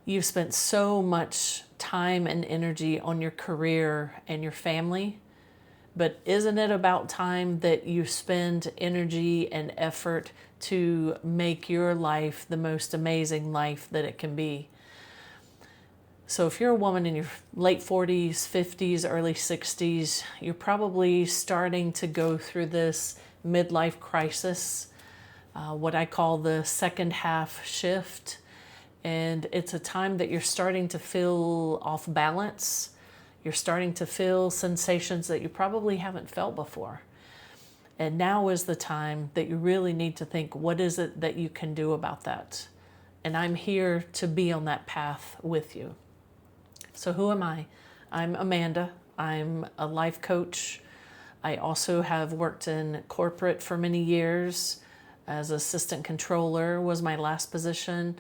You've spent so much time and energy on your career and your family, but isn't it about time that you spend energy and effort to make your life the most amazing life that it can be? So if you're a woman in your late 40s, 50s, early 60s, you're probably starting to go through this midlife crisis, what I call the second half shift. And it's a time that you're starting to feel off balance. You're starting to feel sensations that you probably haven't felt before. And now is the time that you really need to think, what is it that you can do about that? And I'm here to be on that path with you. So who am I? I'm Amanda. I'm a life coach. I also have worked in corporate for many years. As assistant controller was my last position.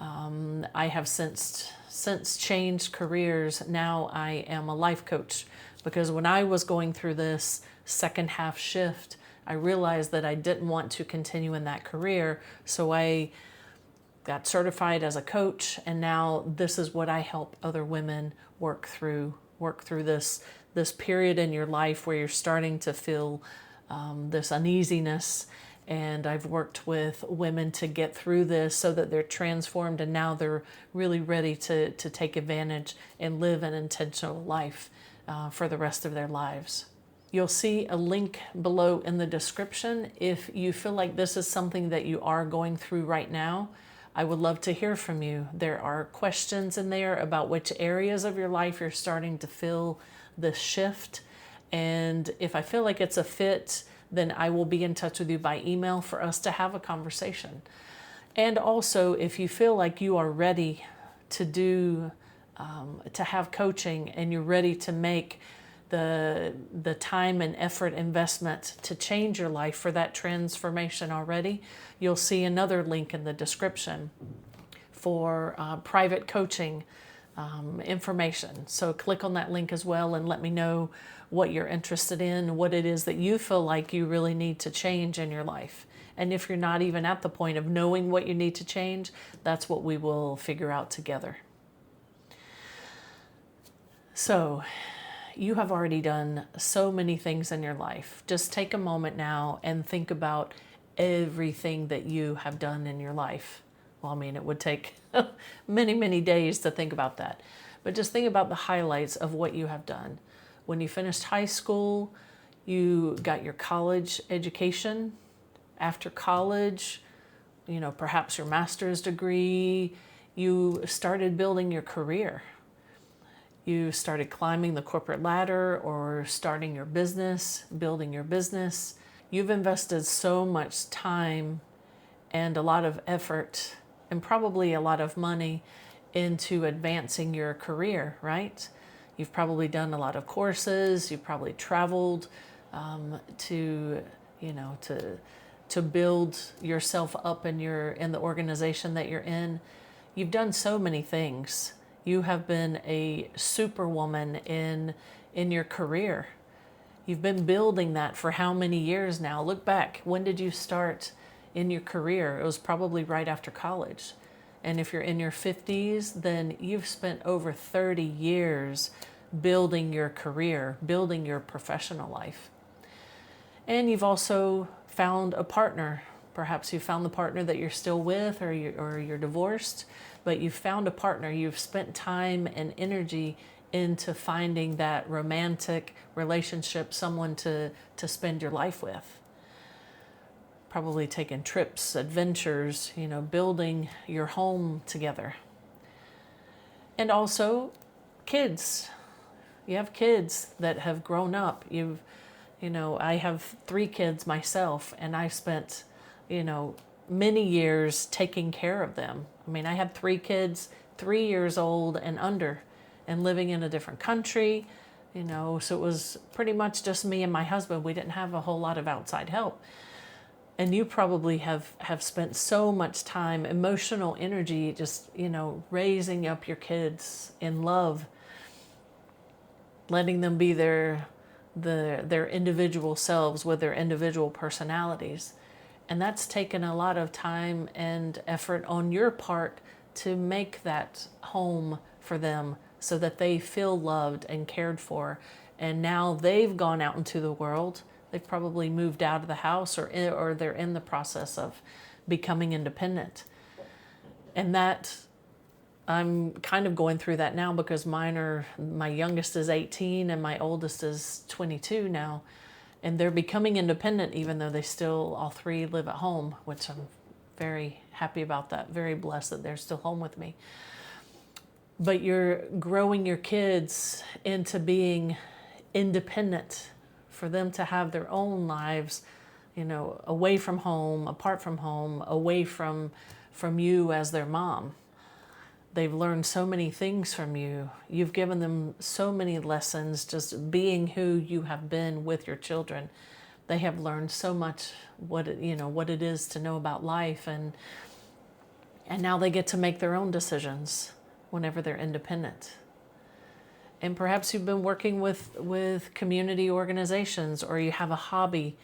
I have since changed careers. Now I am a life coach, because when I was going through this second half shift, I realized that I didn't want to continue in that career. So I got certified as a coach, and now this is what I help other women work through this period in your life where you're starting to feel this uneasiness. And I've worked with women to get through this so that they're transformed, and now they're really ready to take advantage and live an intentional life for the rest of their lives. You'll see a link below in the description if you feel like this is something that you are going through right now. I would love to hear from you. There are questions in there about which areas of your life you're starting to feel this shift. And if I feel like it's a fit, then I will be in touch with you by email for us to have a conversation. And also, if you feel like you are ready to have coaching, and you're ready to make the time and effort investment to change your life for that transformation already, you'll see another link in the description for private coaching information. So click on that link as well and let me know what you're interested in, what it is that you feel like you really need to change in your life. And if you're not even at the point of knowing what you need to change, that's what we will figure out together. So you have already done so many things in your life. Just take a moment now and think about everything that you have done in your life. Well, I mean, it would take many, many days to think about that. But just think about the highlights of what you have done. When you finished high school, you got your college education. After college, perhaps your master's degree, you started building your career. You started climbing the corporate ladder or starting your business, building your business. You've invested so much time and a lot of effort and probably a lot of money into advancing your career, right? You've probably done a lot of courses. You've probably traveled to build yourself up in the organization that you're in. You've done so many things. You have been a superwoman in your career. You've been building that for how many years now? Look back. When did you start in your career? It was probably right after college. And if you're in your 50s, then you've spent over 30 years building your career, building your professional life. And you've also found a partner. Perhaps you found the partner that you're still with, or you're divorced, but you've found a partner. You've spent time and energy into finding that romantic relationship, someone to spend your life with. Probably taking trips, adventures, building your home together. And also kids. You have kids that have grown up. I have 3 kids myself, and I spent, many years taking care of them. I mean, I had 3 kids, 3 years old and under, and living in a different country, so it was pretty much just me and my husband. We didn't have a whole lot of outside help. And you probably have spent so much time, emotional energy, just, raising up your kids in love, letting them be their individual selves with their individual personalities. And that's taken a lot of time and effort on your part to make that home for them so that they feel loved and cared for. And now they've gone out into the world. They've probably moved out of the house, or they're in the process of becoming independent. And that, I'm kind of going through that now because my youngest is 18 and my oldest is 22 now. And they're becoming independent even though they still, all three, live at home, which I'm very happy about that, very blessed that they're still home with me. But you're growing your kids into being independent, for them to have their own lives, away from home, apart from home, away from you as their mom. They've learned so many things from you. You've given them so many lessons just being who you have been with your children. They have learned so much what it is to know about life, and now they get to make their own decisions whenever they're independent. And perhaps you've been working with community organizations, or you have a hobby.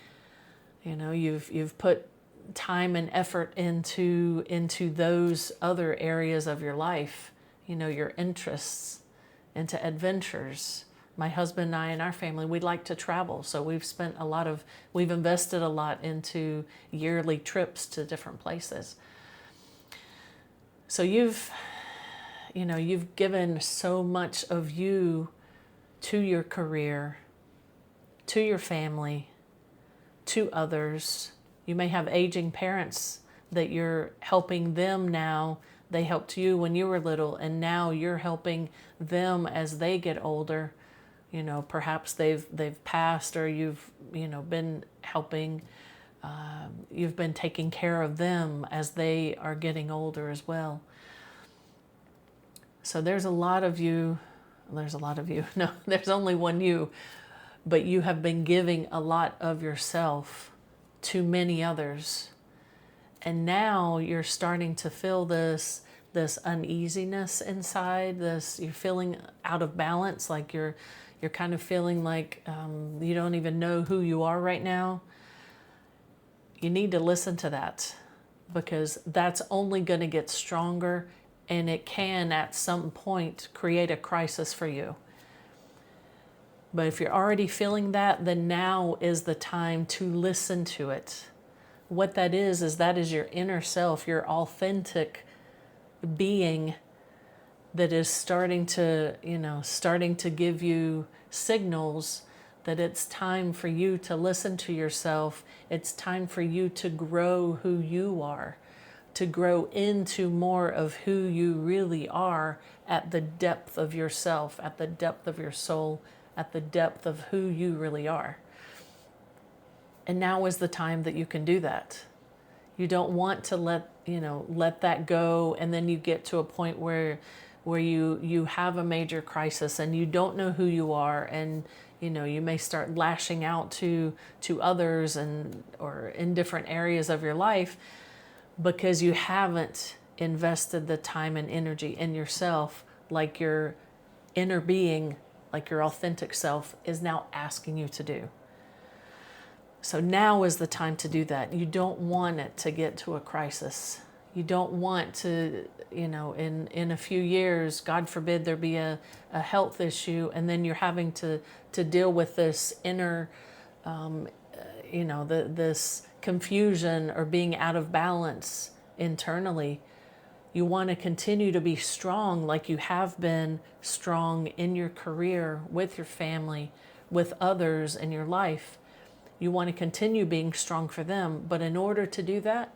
You've put time and effort into those other areas of your life, your interests, into adventures. My husband and I and our family, we like to travel, so we've invested a lot into yearly trips to different places. So you've given so much of you to your career, to your family, to others. You may have aging parents that you're helping them now. They helped you when you were little, and now you're helping them as they get older. Perhaps they've passed, or you've been helping. You've been taking care of them as they are getting older as well. So there's a lot of you. No, there's only one you, but you have been giving a lot of yourself to many others. And now you're starting to feel this uneasiness inside, you're feeling out of balance, like you're kind of feeling like you don't even know who you are right now. You need to listen to that, because that's only going to get stronger, and it can at some point create a crisis for you. But if you're already feeling that, then now is the time to listen to it. What that is your inner self, your authentic being that is starting to give you signals that it's time for you to listen to yourself. It's time for you to grow who you are, to grow into more of who you really are at the depth of yourself, at the depth of your soul, at the depth of who you really are. And now is the time that you can do that. You don't want to let that go, and then you get to a point where you have a major crisis and you don't know who you are, and you may start lashing out to others or in different areas of your life, because you haven't invested the time and energy in yourself, like your inner being, like your authentic self is now asking you to do. So now is the time to do that. You don't want it to get to a crisis. You don't want to, in a few years, God forbid, there be a health issue, and then you're having to deal with this inner, this confusion or being out of balance internally. You want to continue to be strong, like you have been strong in your career, with your family, with others in your life. You want to continue being strong for them. But in order to do that,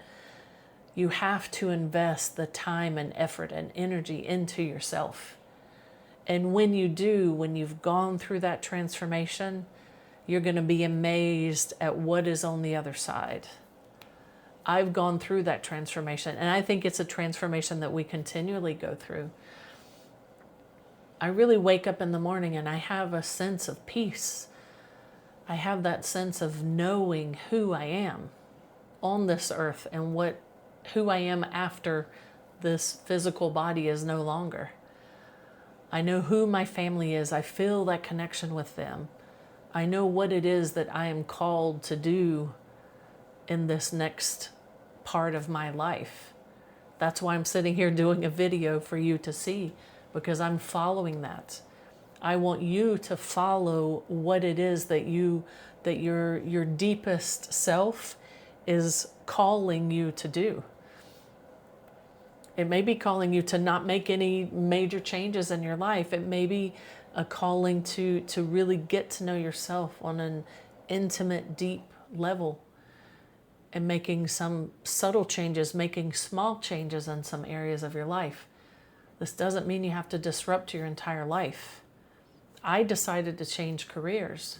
you have to invest the time and effort and energy into yourself. And when you do, when you've gone through that transformation, you're going to be amazed at what is on the other side. I've gone through that transformation, and I think it's a transformation that we continually go through. I really wake up in the morning and I have a sense of peace. I have that sense of knowing who I am on this earth and who I am after this physical body is no longer. I know who my family is. I feel that connection with them. I know what it is that I am called to do in this next part of my life, That's why I'm sitting here doing a video for you to see, because I'm following that. I want you to follow what it is that your deepest self is calling you to do. It may be calling you to not make any major changes in your life. It may be a calling to really get to know yourself on an intimate, deep level, and making some subtle changes, making small changes in some areas of your life. This doesn't mean you have to disrupt your entire life. I decided to change careers,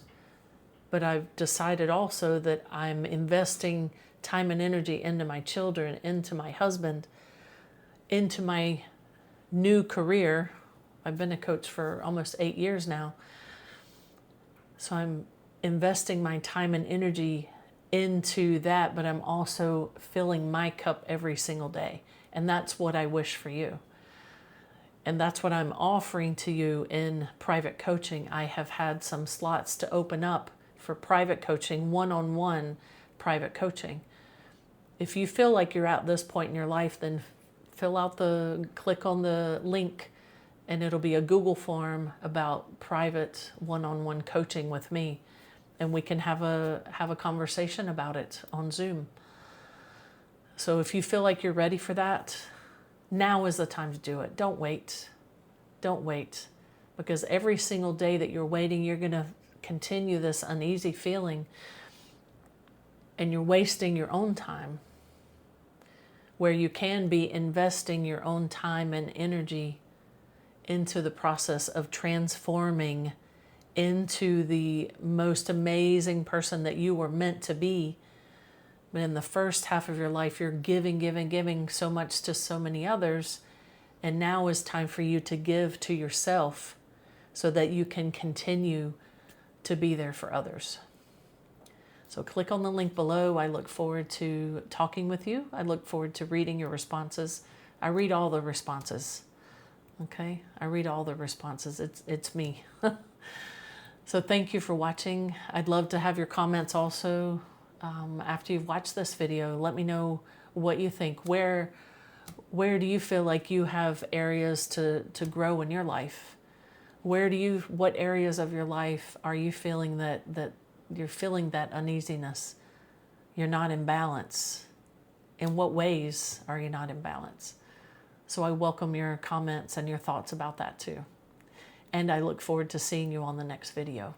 but I've decided also that I'm investing time and energy into my children, into my husband, into my new career. I've been a coach for almost 8 years now. So I'm investing my time and energy into that, but I'm also filling my cup every single day. And that's what I wish for you. And that's what I'm offering to you in private coaching. I have had some slots to open up for private coaching, one-on-one private coaching. If you feel like you're at this point in your life, then click on the link, and it'll be a Google form about private one-on-one coaching with me. And we can have a conversation about it on Zoom. So if you feel like you're ready for that, now is the time to do it. Don't wait. Don't wait. Because every single day that you're waiting, you're going to continue this uneasy feeling, and you're wasting your own time, where you can be investing your own time and energy into the process of transforming into the most amazing person that you were meant to be. But in the first half of your life, you're giving so much to so many others. And now is time for you to give to yourself so that you can continue to be there for others. So click on the link below. I look forward to talking with you. I look forward to reading your responses. I read all the responses. Okay? I read all the responses. It's me. So thank you for watching. I'd love to have your comments also. After you've watched this video, let me know what you think. Where do you feel like you have areas to grow in your life? What areas of your life are you feeling that you're feeling that uneasiness? You're not in balance. In what ways are you not in balance? So I welcome your comments and your thoughts about that too. And I look forward to seeing you on the next video.